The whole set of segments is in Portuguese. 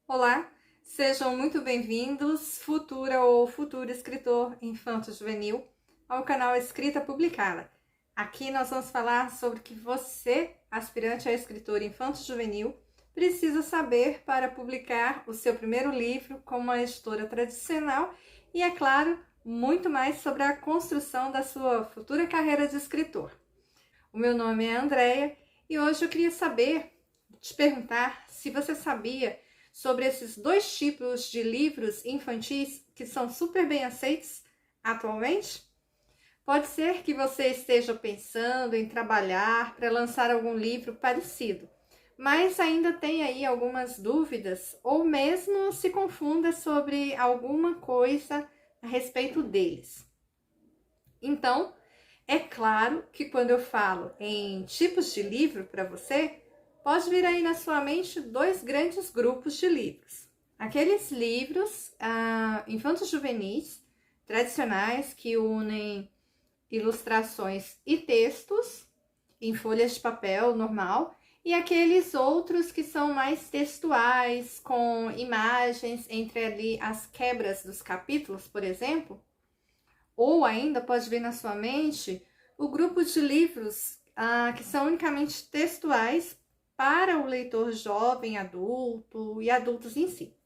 Olá, sejam muito bem-vindos, futura ou futuro escritor infanto-juvenil, ao canal Escrita Publicada. Aqui nós vamos falar sobre o que você, aspirante a escritor infanto-juvenil, precisa saber para publicar o seu primeiro livro com uma editora tradicional e, é claro, muito mais sobre a construção da sua futura carreira de escritor. O meu nome é Andréia e hoje eu queria te perguntar se você sabia sobre esses dois tipos de livros infantis que são super bem aceitos atualmente. Pode ser que você esteja pensando em trabalhar para lançar algum livro parecido, mas ainda tem aí algumas dúvidas ou mesmo se confunda sobre alguma coisa a respeito deles. Então, é claro que quando eu falo em tipos de livro para você, pode vir aí na sua mente dois grandes grupos de livros. Aqueles livros infantos juvenis tradicionais que unem ilustrações e textos em folhas de papel normal, e aqueles outros que são mais textuais, com imagens entre ali as quebras dos capítulos, por exemplo. Ou ainda pode vir na sua mente o grupo de livros que são unicamente textuais para o leitor jovem, adulto e adultos em si.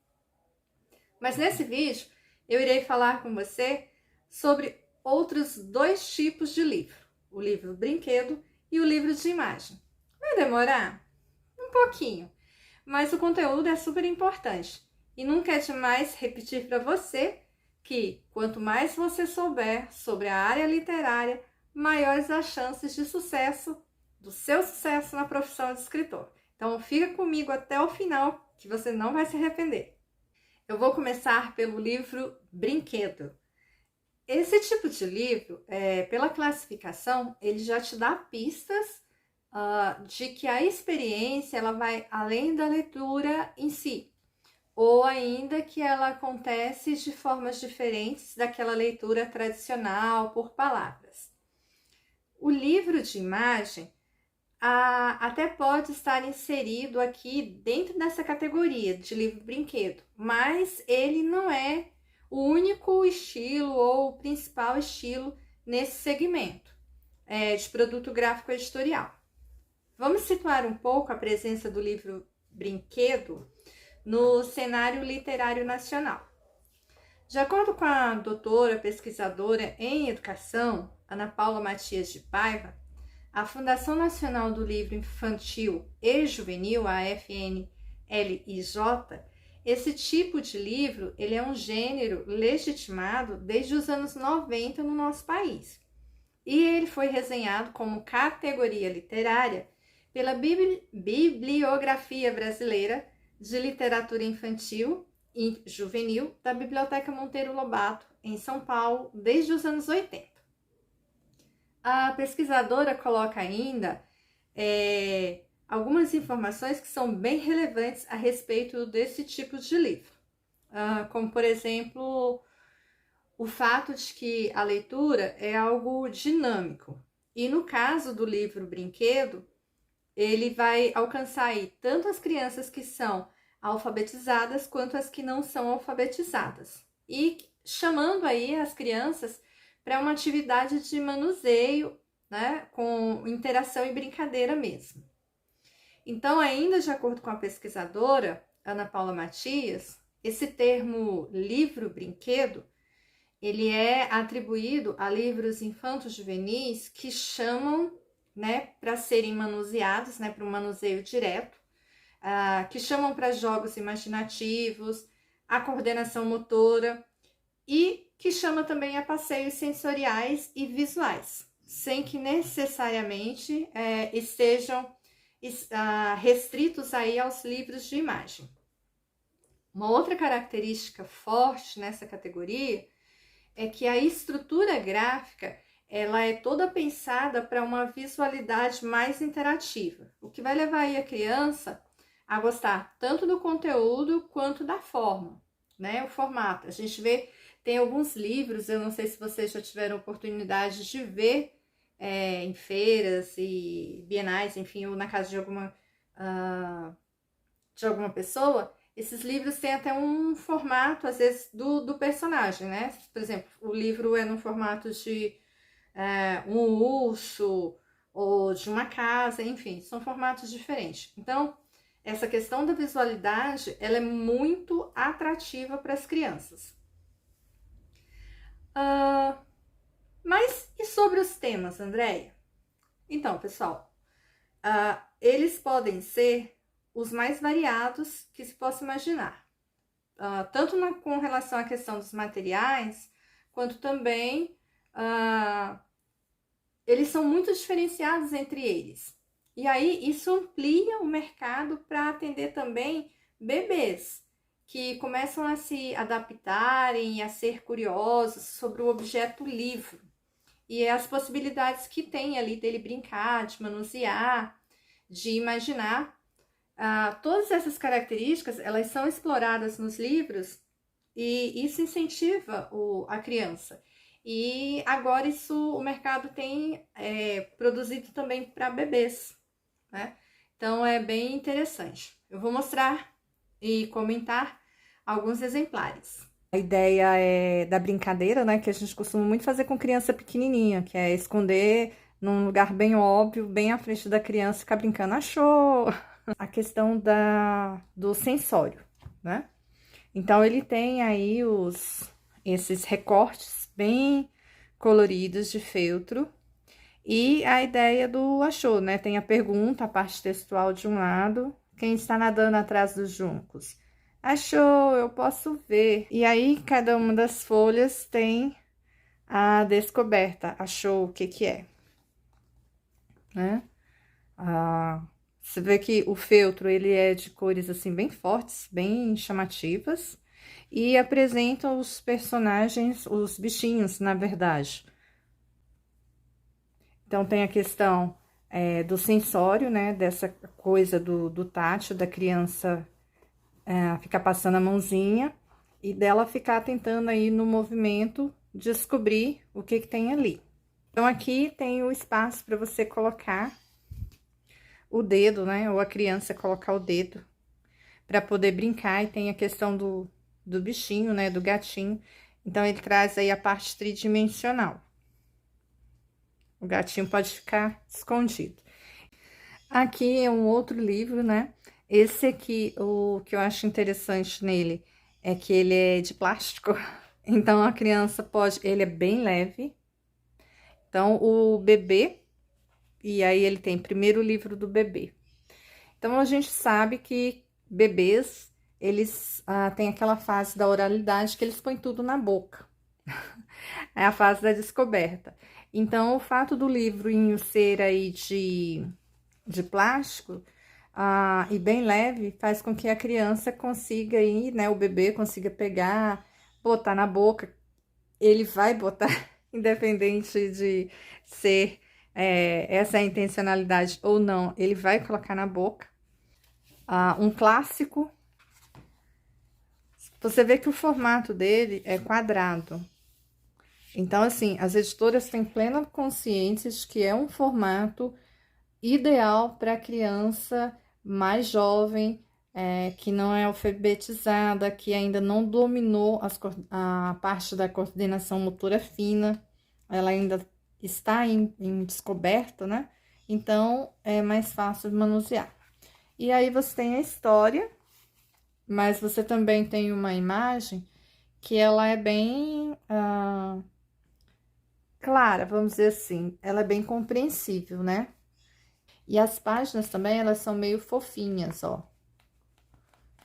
Mas nesse vídeo eu irei falar com você sobre outros dois tipos de livro, o livro brinquedo e o livro de imagem. Vai demorar? Um pouquinho, mas o conteúdo é super importante e nunca é demais repetir para você que quanto mais você souber sobre a área literária, maiores as chances de sucesso, do seu sucesso na profissão de escritor. Então fica comigo até o final que você não vai se arrepender. Eu vou começar pelo livro Brinquedo. Esse tipo de livro, pela classificação, ele já te dá pistas de que a experiência ela vai além da leitura em si, ou ainda que ela acontece de formas diferentes daquela leitura tradicional por palavras. O livro de imagem até pode estar inserido aqui dentro dessa categoria de livro brinquedo, mas ele não é o único estilo ou o principal estilo nesse segmento de produto gráfico editorial. Vamos situar um pouco a presença do livro brinquedo no cenário literário nacional. De acordo com a doutora pesquisadora em educação, Ana Paula Matias de Paiva, a Fundação Nacional do Livro Infantil e Juvenil, a FNLIJ, esse tipo de livro ele é um gênero legitimado desde os anos 90 no nosso país. E ele foi resenhado como categoria literária pela Bibliografia Brasileira de Literatura Infantil e Juvenil da Biblioteca Monteiro Lobato, em São Paulo, desde os anos 80. A pesquisadora coloca ainda algumas informações que são bem relevantes a respeito desse tipo de livro, como, por exemplo, o fato de que a leitura é algo dinâmico. E no caso do livro Brinquedo, ele vai alcançar aí tanto as crianças que são alfabetizadas quanto as que não são alfabetizadas. E chamando aí as crianças para uma atividade de manuseio, né, com interação e brincadeira mesmo. Então, ainda de acordo com a pesquisadora Ana Paula Matias, esse termo livro-brinquedo, ele é atribuído a livros infantos juvenis que chamam, né, para serem manuseados, né, para um manuseio direto, que chamam para jogos imaginativos, a coordenação motora e que chama também a passeios sensoriais e visuais, sem que necessariamente estejam restritos aí aos livros de imagem. Uma outra característica forte nessa categoria é que a estrutura gráfica ela é toda pensada para uma visualidade mais interativa, o que vai levar aí a criança a gostar tanto do conteúdo quanto da forma, né? O formato. A gente vê, tem alguns livros, eu não sei se vocês já tiveram oportunidade de ver em feiras e bienais, enfim, ou na casa de alguma pessoa, Esses livros têm até um formato, às vezes, do personagem, né? Por exemplo, o livro é no formato de um urso ou de uma casa, enfim, são formatos diferentes. Então, essa questão da visualidade, ela é muito atrativa para as crianças. Mas e sobre os temas, Andréia? Então, pessoal, eles podem ser os mais variados que se possa imaginar. Tanto com relação à questão dos materiais, quanto também eles são muito diferenciados entre eles. E aí, isso amplia o mercado para atender também bebês, que começam a se adaptarem, a ser curiosos sobre o objeto livro. E as possibilidades que tem ali dele brincar, de manusear, de imaginar. Todas essas características, elas são exploradas nos livros e isso incentiva a criança. E agora o mercado tem produzido também para bebês, né? Então é bem interessante. Eu vou mostrar e comentar alguns exemplares. A ideia é da brincadeira, né? Que a gente costuma muito fazer com criança pequenininha, que é esconder num lugar bem óbvio, bem à frente da criança, ficar brincando. Achou! A questão do sensório, né? Então, ele tem aí esses recortes bem coloridos de feltro. E a ideia do achou, né? Tem a pergunta, a parte textual de um lado. Quem está nadando atrás dos juncos? Achou, eu posso ver. E aí, cada uma das folhas tem a descoberta. Achou o que é, né? Você vê que o feltro, ele é de cores, assim, bem fortes, bem chamativas. E apresenta os personagens, os bichinhos, na verdade. Então, tem a questão do sensório, né? Dessa coisa do tátil, da criança ficar passando a mãozinha. E dela ficar tentando aí, no movimento, descobrir o que tem ali. Então, aqui tem o espaço para você colocar o dedo, né? Ou a criança colocar o dedo para poder brincar. E tem a questão do bichinho, né? Do gatinho. Então, ele traz aí a parte tridimensional. O gatinho pode ficar escondido. Aqui é um outro livro, né? Esse aqui, o que eu acho interessante nele é que ele é de plástico. Então, a criança pode... Ele é bem leve. Então, o bebê... E aí, ele tem primeiro o livro do bebê. Então, a gente sabe que bebês, eles têm aquela fase da oralidade que eles põem tudo na boca. É a fase da descoberta. Então, o fato do livrinho ser aí de plástico e bem leve, faz com que a criança consiga ir, né? O bebê consiga pegar, botar na boca. Ele vai botar, independente de ser essa a intencionalidade ou não, ele vai colocar na boca. Um clássico. Você vê que o formato dele é quadrado. Então, assim, as editoras têm plena consciência de que é um formato ideal para criança mais jovem, que não é alfabetizada, que ainda não dominou a parte da coordenação motora fina, ela ainda está em descoberta, né? Então, é mais fácil de manusear. E aí, você tem a história, mas você também tem uma imagem que ela é bem... clara, vamos dizer assim, ela é bem compreensível, né? E as páginas também, elas são meio fofinhas, ó.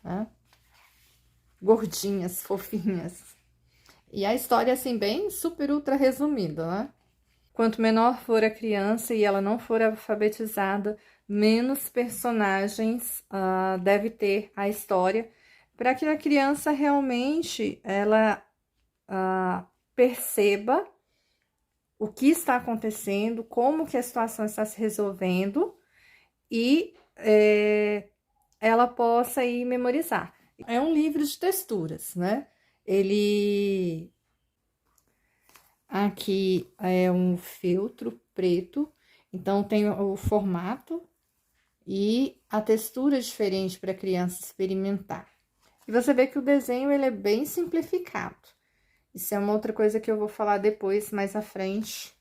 Né? Gordinhas, fofinhas. E a história, assim, bem super ultra resumida, né? Quanto menor for a criança e ela não for alfabetizada, menos personagens deve ter a história, para que a criança realmente, ela perceba o que está acontecendo, como que a situação está se resolvendo e ela possa ir memorizar. É um livro de texturas, né? Ele... Aqui é um feltro preto, então tem o formato e a textura diferente para a criança experimentar. E você vê que o desenho, ele é bem simplificado. Isso é uma outra coisa que eu vou falar depois, mais à frente.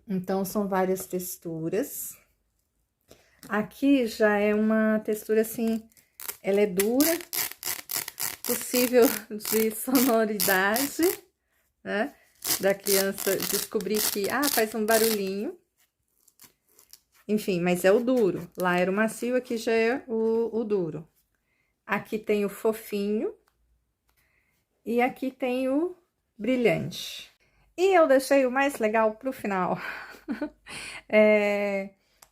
Então, são várias texturas. Aqui já é uma textura, assim, ela é dura, possível de sonoridade, né? Da criança descobrir que, faz um barulhinho. Enfim, mas é o duro. Lá era o macio, aqui já é o duro. Aqui tem o fofinho. E aqui tem o brilhante. E eu deixei o mais legal pro final.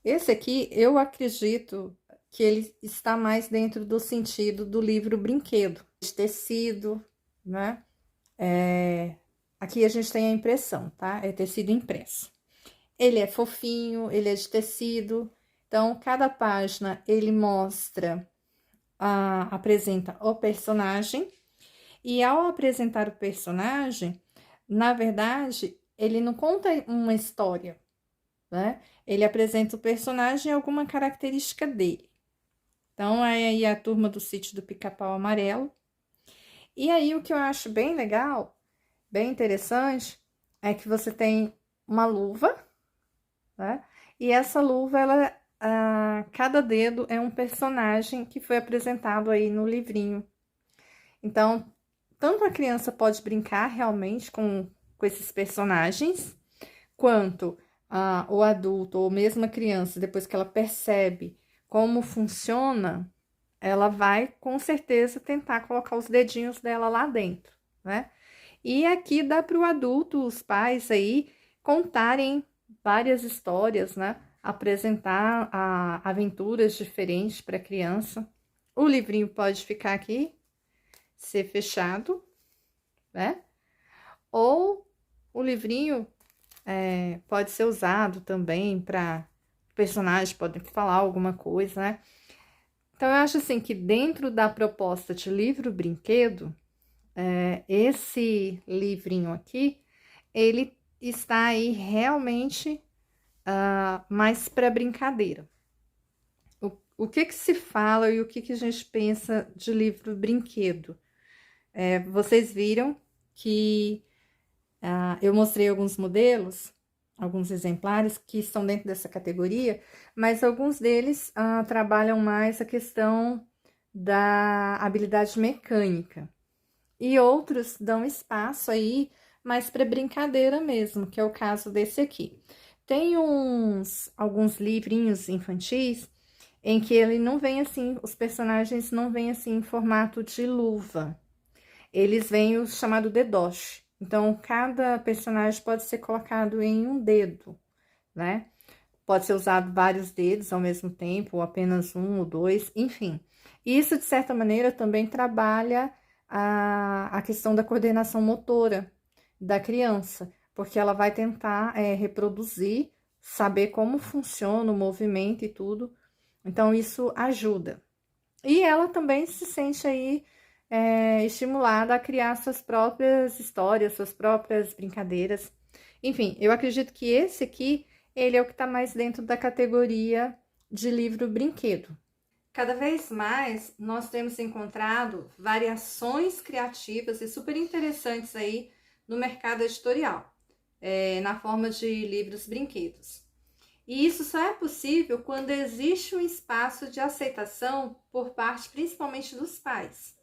Esse aqui, eu acredito que ele está mais dentro do sentido do livro brinquedo. De tecido, né? Aqui a gente tem a impressão, tá? É tecido impresso. Ele é fofinho, ele é de tecido. Então, cada página, ele mostra, apresenta o personagem. E ao apresentar o personagem, na verdade, ele não conta uma história, né? Ele apresenta o personagem e alguma característica dele. Então, é aí a turma do Sítio do Pica-Pau Amarelo. E aí, o que eu acho bem legal, bem interessante, é que você tem uma luva, né? E essa luva, cada dedo é um personagem que foi apresentado aí no livrinho. Então, tanto a criança pode brincar realmente com esses personagens, quanto o adulto ou mesmo a criança, depois que ela percebe como funciona, ela vai com certeza tentar colocar os dedinhos dela lá dentro, né? E aqui dá para o adulto, os pais aí, contarem várias histórias, né? Apresentar aventuras diferentes para a criança. O livrinho pode ficar aqui, ser fechado, né? Ou o livrinho pode ser usado também para personagens podem falar alguma coisa, né? Então, eu acho assim que dentro da proposta de livro-brinquedo, esse livrinho aqui, ele está aí realmente mais para brincadeira. O que que se fala e o que que a gente pensa de livro-brinquedo? Vocês viram que eu mostrei alguns modelos, alguns exemplares que estão dentro dessa categoria, mas alguns deles trabalham mais a questão da habilidade mecânica. E outros dão espaço aí mais para brincadeira mesmo, que é o caso desse aqui. Tem alguns livrinhos infantis em que ele não vem assim, os personagens não vêm assim em formato de luva. Eles vêm o chamado dedoche. Então, cada personagem pode ser colocado em um dedo, né? Pode ser usado vários dedos ao mesmo tempo, ou apenas um ou dois, enfim. Isso, de certa maneira, também trabalha a questão da coordenação motora da criança, porque ela vai tentar reproduzir, saber como funciona o movimento e tudo. Então, isso ajuda. E ela também se sente aí estimulada a criar suas próprias histórias, suas próprias brincadeiras. Enfim, eu acredito que esse aqui, ele é o que está mais dentro da categoria de livro-brinquedo. Cada vez mais, nós temos encontrado variações criativas e super interessantes aí no mercado editorial, na forma de livros-brinquedos. E isso só é possível quando existe um espaço de aceitação por parte principalmente dos pais.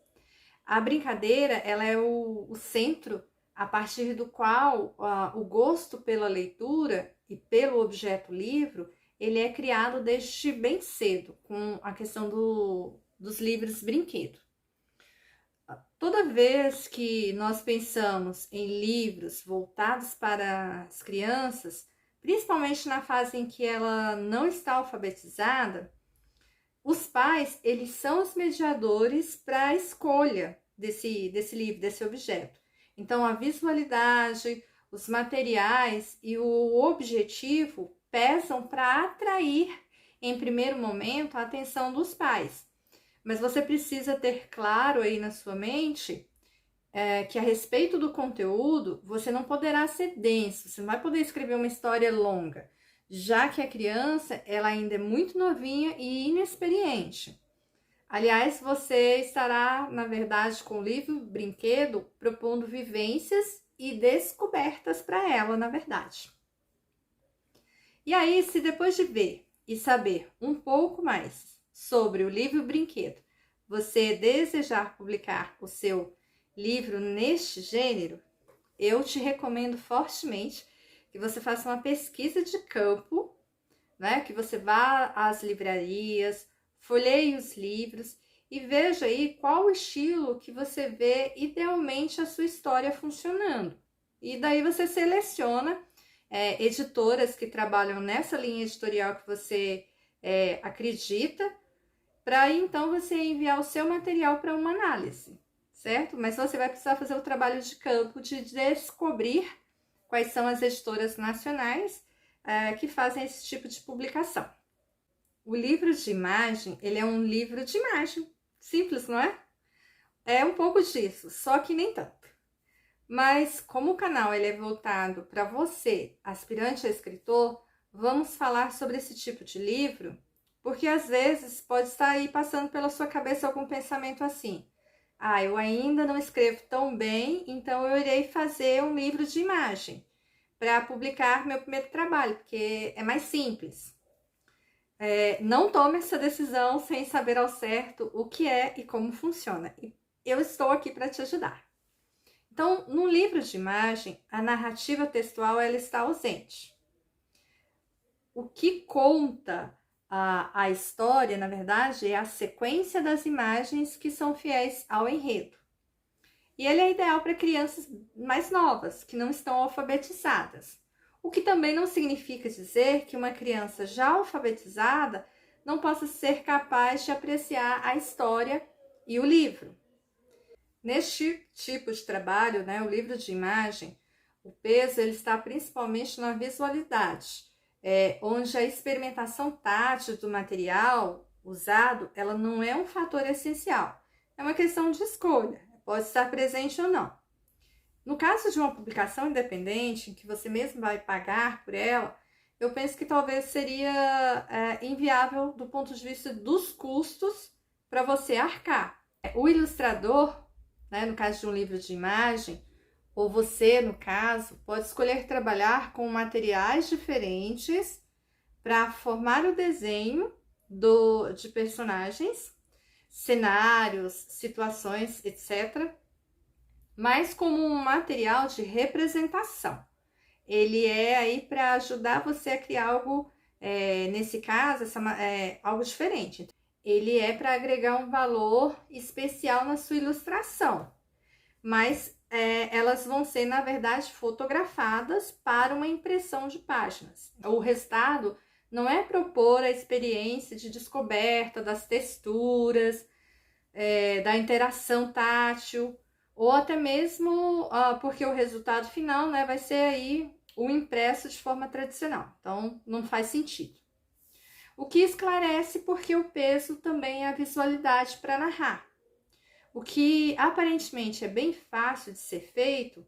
A brincadeira, ela é o centro a partir do qual o gosto pela leitura e pelo objeto livro, ele é criado desde bem cedo, com a questão dos livros brinquedo. Toda vez que nós pensamos em livros voltados para as crianças, principalmente na fase em que ela não está alfabetizada, os pais, eles são os mediadores para a escolha desse livro, desse objeto. Então, a visualidade, os materiais e o objetivo pesam para atrair, em primeiro momento, a atenção dos pais. Mas você precisa ter claro aí na sua mente que a respeito do conteúdo, você não poderá ser denso, você não vai poder escrever uma história longa, já que a criança, ela ainda é muito novinha e inexperiente. Aliás, você estará, na verdade, com o livro Brinquedo, propondo vivências e descobertas para ela, na verdade. E aí, se depois de ver e saber um pouco mais sobre o livro Brinquedo, você desejar publicar o seu livro neste gênero, eu te recomendo fortemente que você faça uma pesquisa de campo, né? Que você vá às livrarias, folheie os livros e veja aí qual o estilo que você vê idealmente a sua história funcionando. E daí você seleciona editoras que trabalham nessa linha editorial que você acredita, para então você enviar o seu material para uma análise, certo? Mas você vai precisar fazer o trabalho de campo de descobrir quais são as editoras nacionais que fazem esse tipo de publicação. O livro de imagem, ele é um livro de imagem, simples, não é? É um pouco disso, só que nem tanto. Mas como o canal ele é voltado para você, aspirante a escritor, vamos falar sobre esse tipo de livro, porque às vezes pode estar aí passando pela sua cabeça algum pensamento assim: ah, eu ainda não escrevo tão bem, então eu irei fazer um livro de imagem para publicar meu primeiro trabalho, porque é mais simples. Não tome essa decisão sem saber ao certo o que é e como funciona. E eu estou aqui para te ajudar. Então, no livro de imagem, a narrativa textual ela está ausente. O que conta a história, na verdade, é a sequência das imagens que são fiéis ao enredo. E ele é ideal para crianças mais novas, que não estão alfabetizadas. O que também não significa dizer que uma criança já alfabetizada não possa ser capaz de apreciar a história e o livro. Neste tipo de trabalho, né, o livro de imagem, o peso ele está principalmente na visualidade, onde a experimentação tátil do material usado, ela não é um fator essencial. É uma questão de escolha, pode estar presente ou não. No caso de uma publicação independente, em que você mesmo vai pagar por ela, eu penso que talvez seria inviável do ponto de vista dos custos para você arcar. O ilustrador, né, no caso de um livro de imagem, ou você, no caso, pode escolher trabalhar com materiais diferentes para formar o desenho de personagens, cenários, situações, etc., mas como um material de representação. Ele é aí para ajudar você a criar algo, nesse caso, algo diferente. Ele é para agregar um valor especial na sua ilustração, mas elas vão ser, na verdade, fotografadas para uma impressão de páginas. O resultado não é propor a experiência de descoberta das texturas, da interação tátil, ou até mesmo porque o resultado final, né, vai ser aí o impresso de forma tradicional. Então, não faz sentido. O que esclarece porque o peso também é a visualidade para narrar. O que aparentemente é bem fácil de ser feito,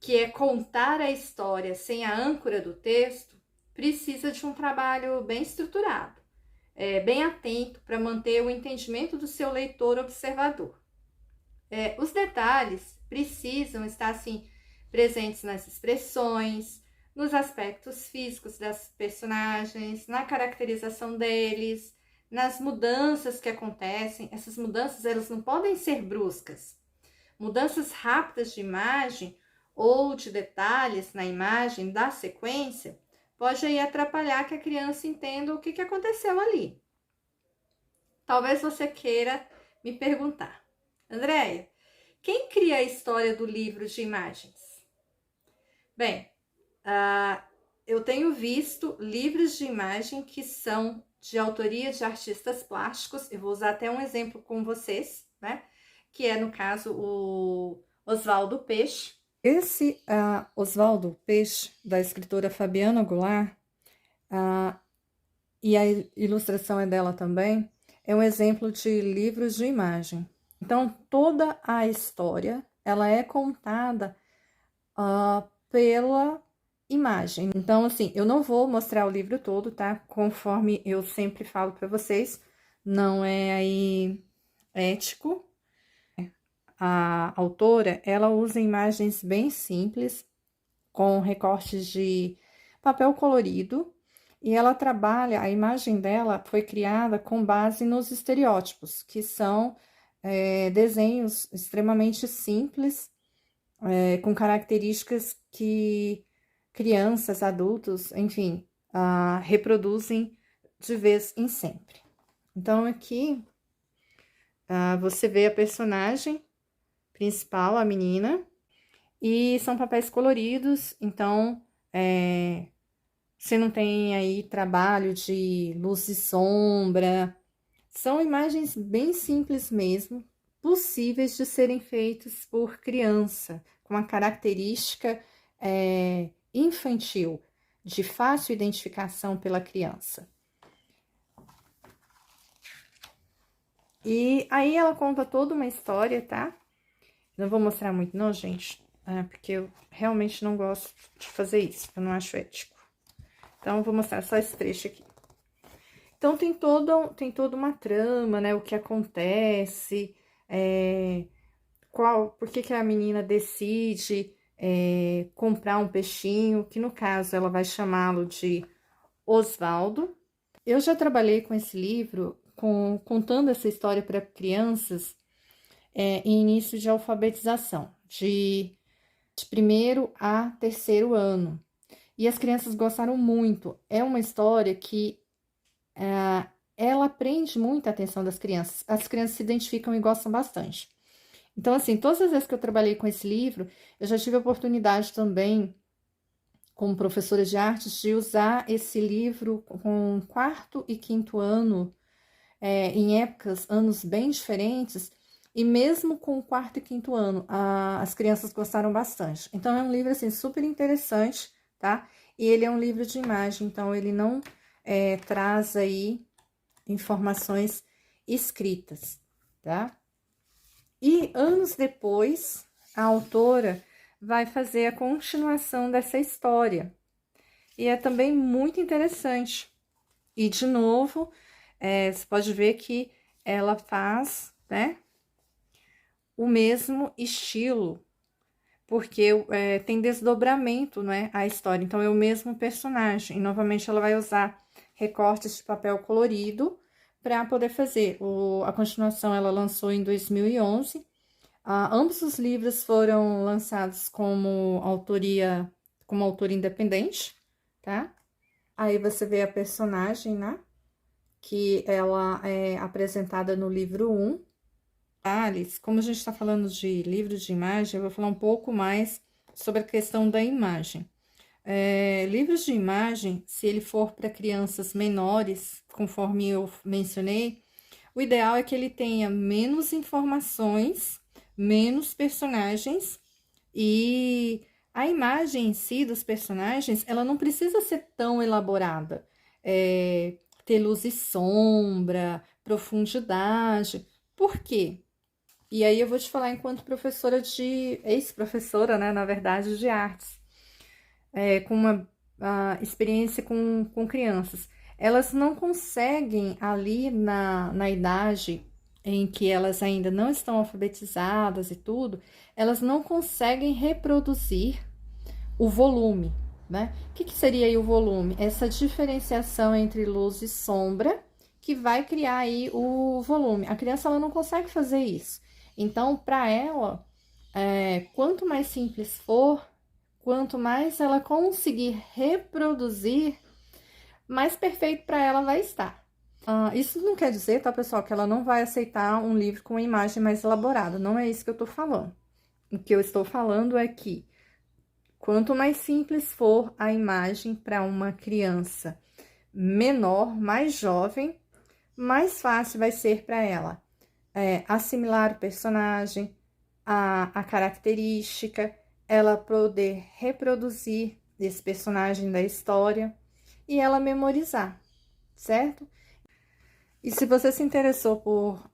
que é contar a história sem a âncora do texto, precisa de um trabalho bem estruturado, bem atento para manter o entendimento do seu leitor observador. Os detalhes precisam estar assim presentes nas expressões, nos aspectos físicos das personagens, na caracterização deles, nas mudanças que acontecem. Essas mudanças elas não podem ser bruscas. Mudanças rápidas de imagem ou de detalhes na imagem da sequência pode aí atrapalhar que a criança entenda o que aconteceu ali. Talvez você queira me perguntar: Andréia, quem cria a história do livro de imagens? Bem, eu tenho visto livros de imagem que são de autoria de artistas plásticos. Eu vou usar até um exemplo com vocês, né? Que é, no caso, o Oswaldo Peixe. Esse Oswaldo Peixe, da escritora Fabiana Goulart, e a ilustração é dela também, é um exemplo de livros de imagem. Então, toda a história, ela é contada pela imagem. Então, assim, eu não vou mostrar o livro todo, tá? Conforme eu sempre falo para vocês, não é aí ético. A autora, ela usa imagens bem simples, com recortes de papel colorido, e ela trabalha, a imagem dela foi criada com base nos estereótipos, que são desenhos extremamente simples, com características que crianças, adultos, enfim, reproduzem de vez em sempre. Então, aqui você vê a personagem principal, a menina, e são papéis coloridos, então você não tem aí trabalho de luz e sombra, são imagens bem simples mesmo, possíveis de serem feitas por criança, com uma característica infantil, de fácil identificação pela criança. E aí ela conta toda uma história, tá? Não vou mostrar muito não, gente, porque eu realmente não gosto de fazer isso, eu não acho ético. Então, eu vou mostrar só esse trecho aqui. Então, tem toda uma trama, né? O que acontece, por que a menina decide comprar um peixinho, que no caso ela vai chamá-lo de Osvaldo. Eu já trabalhei com esse livro, contando essa história para crianças em início de alfabetização, de primeiro a terceiro ano. E as crianças gostaram muito. É uma história que ela prende muito a atenção das crianças. As crianças se identificam e gostam bastante. Então, assim, todas as vezes que eu trabalhei com esse livro, eu já tive a oportunidade também, como professora de artes, de usar esse livro com quarto e quinto ano, em anos bem diferentes, e mesmo com o quarto e quinto ano, as crianças gostaram bastante. Então, é um livro, assim, super interessante, tá? E ele é um livro de imagem, então ele não traz aí informações escritas, tá? E anos depois, a autora vai fazer a continuação dessa história. E é também muito interessante. E, de novo, você pode ver que ela faz, né, o mesmo estilo, porque tem desdobramento, né, a história. Então, é o mesmo personagem. E, novamente, ela vai usar recortes de papel colorido para poder fazer. A continuação ela lançou em 2011. Ambos os livros foram lançados como autor independente, tá? Aí você vê a personagem, né? Que ela é apresentada no livro 1. Alice, como a gente está falando de livros de imagem, eu vou falar um pouco mais sobre a questão da imagem. Livros de imagem, se ele for para crianças menores, conforme eu mencionei, o ideal é que ele tenha menos informações, menos personagens, e a imagem em si dos personagens, ela não precisa ser tão elaborada. Ter luz e sombra, profundidade. Por quê? E aí eu vou te falar enquanto professora ex-professora, né, na verdade, de artes, com uma experiência com crianças. Elas não conseguem ali na idade em que elas ainda não estão alfabetizadas e tudo, elas não conseguem reproduzir o volume, né? O que seria aí o volume? Essa diferenciação entre luz e sombra que vai criar aí o volume. A criança ela não consegue fazer isso. Então, para ela, quanto mais simples for, quanto mais ela conseguir reproduzir, mais perfeito para ela vai estar. Isso não quer dizer, tá, pessoal, que ela não vai aceitar um livro com uma imagem mais elaborada. Não é isso que eu tô falando. O que eu estou falando é que quanto mais simples for a imagem para uma criança menor, mais jovem, mais fácil vai ser para ela assimilar o personagem, a característica, ela poder reproduzir esse personagem da história e ela memorizar, certo? E se você se interessou por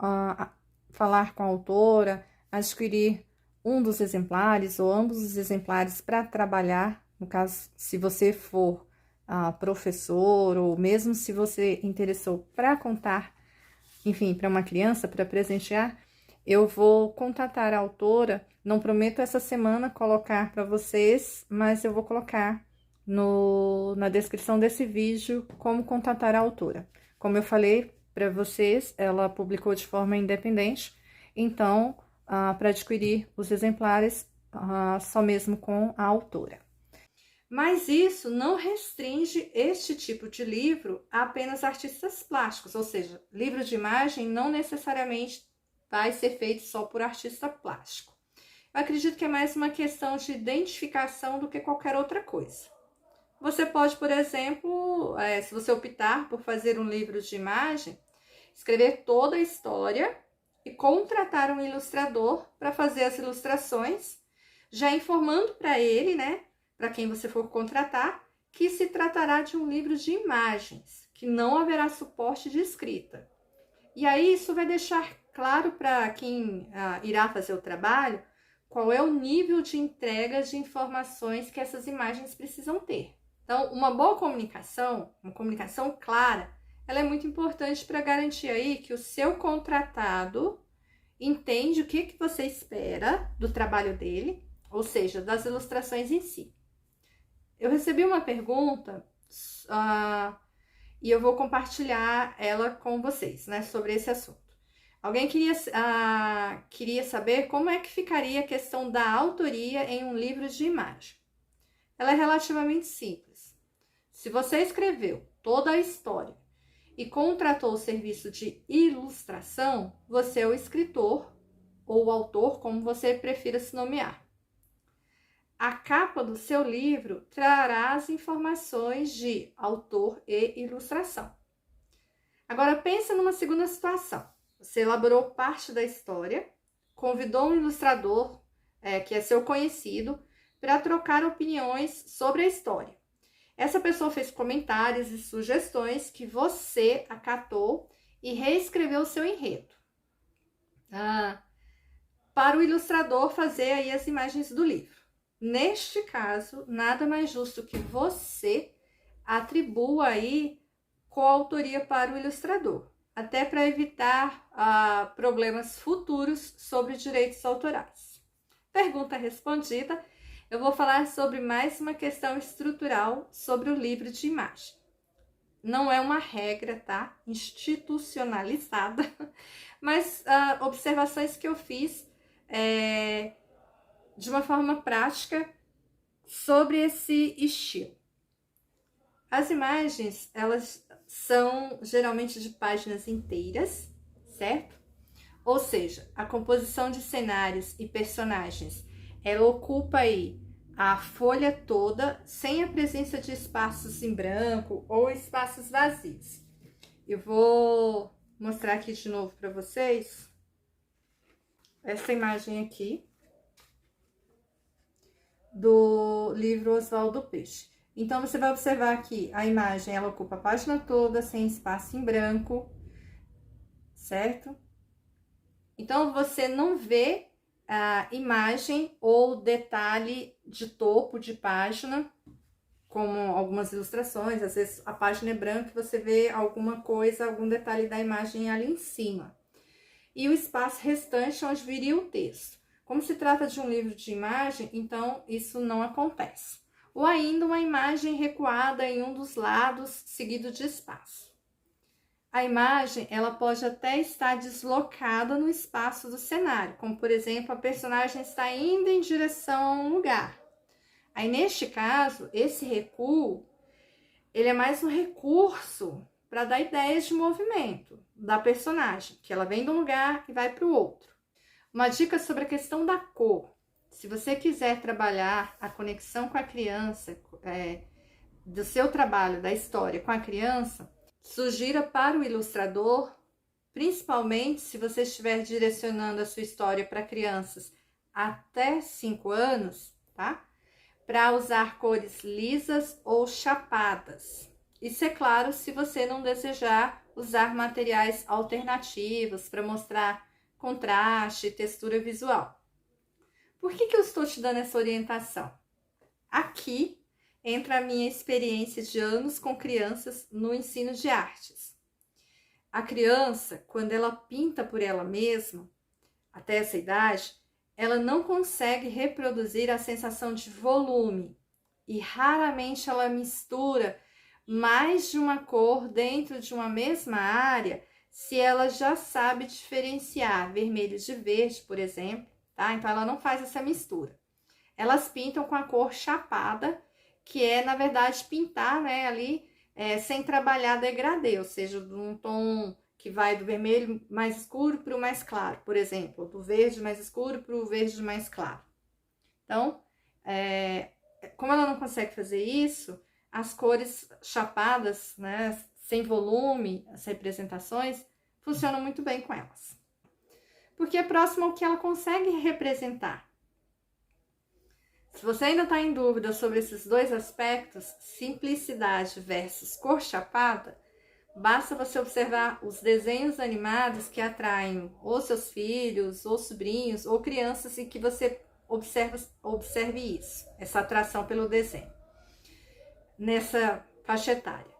falar com a autora, adquirir um dos exemplares ou ambos os exemplares para trabalhar, no caso, se você for professor ou mesmo se você interessou para contar enfim, para uma criança, para presentear, eu vou contatar a autora. Não prometo essa semana colocar para vocês, mas eu vou colocar na descrição desse vídeo como contatar a autora. Como eu falei para vocês, ela publicou de forma independente, então, para adquirir os exemplares, só mesmo com a autora. Mas isso não restringe este tipo de livro a apenas artistas plásticos, ou seja, livro de imagem não necessariamente vai ser feito só por artista plástico. Eu acredito que é mais uma questão de identificação do que qualquer outra coisa. Você pode, por exemplo, se você optar por fazer um livro de imagem, escrever toda a história e contratar um ilustrador para fazer as ilustrações, já informando para ele, né, para quem você for contratar, que se tratará de um livro de imagens, que não haverá suporte de escrita. E aí isso vai deixar claro para quem irá fazer o trabalho qual é o nível de entrega de informações que essas imagens precisam ter. Então, uma boa comunicação, uma comunicação clara, ela é muito importante para garantir aí que o seu contratado entende o que você espera do trabalho dele, ou seja, das ilustrações em si. Eu recebi uma pergunta e eu vou compartilhar ela com vocês, né, sobre esse assunto. Alguém queria saber como é que ficaria a questão da autoria em um livro de imagem. Ela é relativamente simples. Se você escreveu toda a história e contratou o serviço de ilustração, você é o escritor ou o autor, como você prefira se nomear. A capa do seu livro trará as informações de autor e ilustração. Agora, pensa numa segunda situação. Você elaborou parte da história, convidou um ilustrador, que é seu conhecido, para trocar opiniões sobre a história. Essa pessoa fez comentários e sugestões que você acatou e reescreveu o seu enredo. Para o ilustrador fazer aí as imagens do livro. Neste caso, nada mais justo que você atribua aí coautoria para o ilustrador, até para evitar problemas futuros sobre direitos autorais. Pergunta respondida. Eu vou falar sobre mais uma questão estrutural sobre o livro de imagem. Não é uma regra, tá? Institucionalizada, mas observações que eu fiz de uma forma prática sobre esse estilo. As imagens, elas são geralmente de páginas inteiras, certo? Ou seja, a composição de cenários e personagens, ela ocupa aí a folha toda, sem a presença de espaços em branco ou espaços vazios. Eu vou mostrar aqui de novo para vocês essa imagem aqui do livro Oswaldo Peixe. Então, você vai observar que a imagem, ela ocupa a página toda, sem espaço em branco, certo? Então, você não vê a imagem ou detalhe de topo de página, como algumas ilustrações, às vezes a página é branca e você vê alguma coisa, algum detalhe da imagem ali em cima. E o espaço restante onde viria o texto. Como se trata de um livro de imagem, então isso não acontece. Ou ainda uma imagem recuada em um dos lados, seguido de espaço. A imagem, ela pode até estar deslocada no espaço do cenário, como por exemplo, a personagem está indo em direção a um lugar. Aí neste caso, esse recuo, ele é mais um recurso para dar ideias de movimento da personagem, que ela vem de um lugar e vai para o outro. Uma dica sobre a questão da cor. Se você quiser trabalhar a conexão com a criança, do seu trabalho, da história com a criança, sugira para o ilustrador, principalmente se você estiver direcionando a sua história para crianças até 5 anos, tá? Para usar cores lisas ou chapadas. Isso é claro se você não desejar usar materiais alternativos para mostrar contraste e textura visual. Por que eu estou te dando essa orientação? Aqui entra a minha experiência de anos com crianças no ensino de artes. A criança, quando ela pinta por ela mesma, até essa idade, ela não consegue reproduzir a sensação de volume e raramente ela mistura mais de uma cor dentro de uma mesma área se ela já sabe diferenciar vermelho de verde, por exemplo, tá? Então ela não faz essa mistura. Elas pintam com a cor chapada, que é, na verdade, pintar, né, ali sem trabalhar degradê, ou seja, de um tom que vai do vermelho mais escuro para o mais claro, por exemplo, do verde mais escuro para o verde mais claro. Então, como ela não consegue fazer isso, as cores chapadas, né, sem volume, as representações, funcionam muito bem com elas. Porque é próximo ao que ela consegue representar. Se você ainda está em dúvida sobre esses dois aspectos, simplicidade versus cor chapada, basta você observar os desenhos animados que atraem ou seus filhos, ou sobrinhos, ou crianças e que você observe isso, essa atração pelo desenho, nessa faixa etária.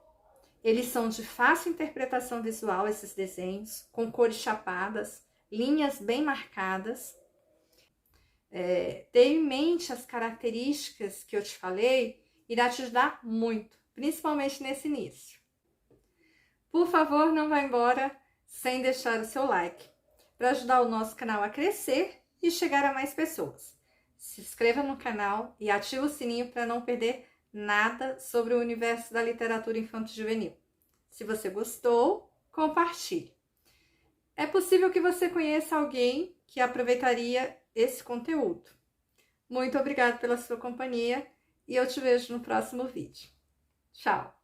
Eles são de fácil interpretação visual, esses desenhos, com cores chapadas, linhas bem marcadas. Ter em mente as características que eu te falei irá te ajudar muito, principalmente nesse início. Por favor, não vá embora sem deixar o seu like, para ajudar o nosso canal a crescer e chegar a mais pessoas. Se inscreva no canal e ative o sininho para não perder nada sobre o universo da literatura infanto-juvenil. Se você gostou, compartilhe. É possível que você conheça alguém que aproveitaria esse conteúdo. Muito obrigada pela sua companhia e eu te vejo no próximo vídeo. Tchau!